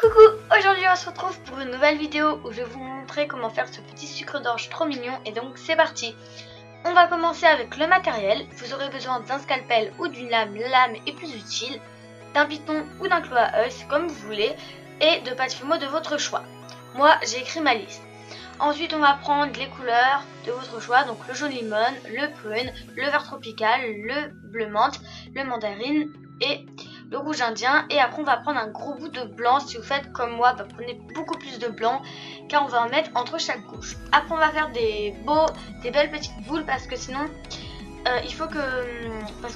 Coucou, aujourd'hui on se retrouve pour une nouvelle vidéo où je vais vous montrer comment faire ce petit sucre d'orge trop mignon et donc c'est parti. On va commencer avec le matériel. Vous aurez besoin d'un scalpel ou d'une lame, la lame est plus utile, d'un piton ou d'un clou à œil, c'est comme vous voulez, et de pâte fimo de votre choix. Moi j'ai écrit ma liste. Ensuite on va prendre les couleurs de votre choix, donc le jaune limon, le prune, le vert tropical, le bleu menthe, le mandarine et le rouge indien. Et après on va prendre un gros bout de blanc. Si vous faites comme moi, prenez beaucoup plus de blanc car on va en mettre entre chaque couche. Après on va faire des belles petites boules parce que sinon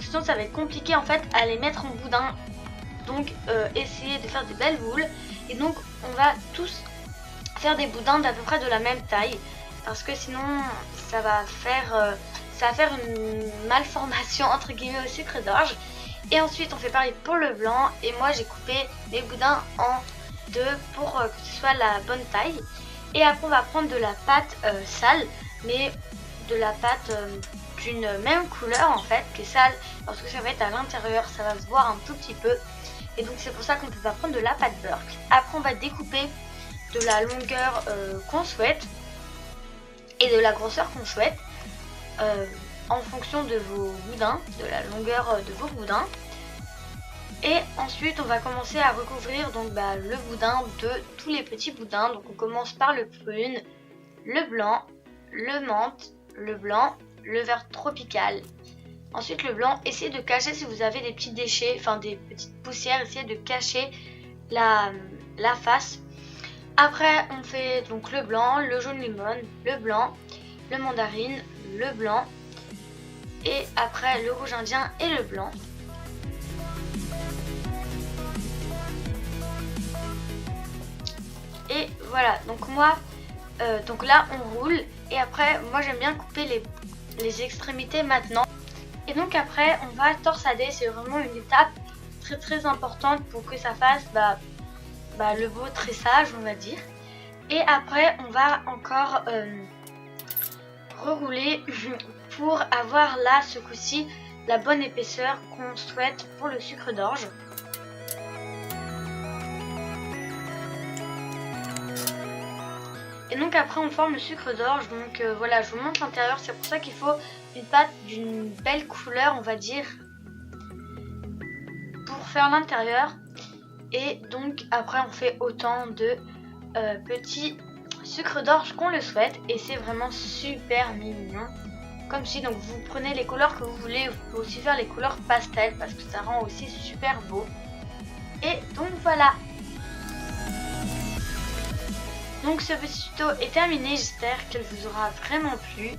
sinon ça va être compliqué en fait à les mettre en boudin. Donc essayez de faire des belles boules et donc on va tous faire des boudins d'à peu près de la même taille parce que sinon ça va faire une malformation entre guillemets au sucre d'orge. Et ensuite on fait pareil pour le blanc et moi j'ai coupé mes boudins en deux pour que ce soit la bonne taille. Et après on va prendre de la pâte sale, mais de la pâte d'une même couleur en fait qui est sale parce que ça va être à l'intérieur, ça va se voir un tout petit peu et donc c'est pour ça qu'on peut pas prendre de la pâte beurre. Après on va découper de la longueur qu'on souhaite et de la grosseur qu'on souhaite en fonction de vos boudins, de la longueur de vos boudins. Et ensuite on va commencer à recouvrir donc le boudin de tous les petits boudins. Donc on commence par le prune, le blanc, le menthe, le blanc, le vert tropical. Ensuite le blanc, essayez de cacher si vous avez des petits déchets, enfin des petites poussières, essayez de cacher la face. Après on fait donc le blanc, le jaune limon, le blanc, le mandarine, le blanc et après le rouge indien et le blanc. Et voilà, donc moi donc là on roule et après moi j'aime bien couper les extrémités maintenant. Et donc après on va torsader, c'est vraiment une étape très importante pour que ça fasse le beau tressage on va dire. Et après on va encore rerouler pour avoir là ce coup-ci la bonne épaisseur qu'on souhaite pour le sucre d'orge. Et donc après on forme le sucre d'orge, donc voilà, je vous montre l'intérieur, c'est pour ça qu'il faut une pâte d'une belle couleur on va dire pour faire l'intérieur. Et donc après on fait autant de petits sucre d'orge qu'on le souhaite et c'est vraiment super mignon comme si. Donc vous prenez les couleurs que vous voulez, vous pouvez aussi faire les couleurs pastel parce que ça rend aussi super beau. Et donc voilà, donc ce petit tuto est terminé, j'espère qu'elle vous aura vraiment plu.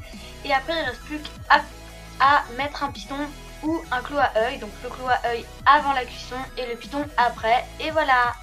Et après il ne reste plus qu'à mettre un piton ou un clou à œil, donc le clou à œil avant la cuisson et le piton après, et voilà.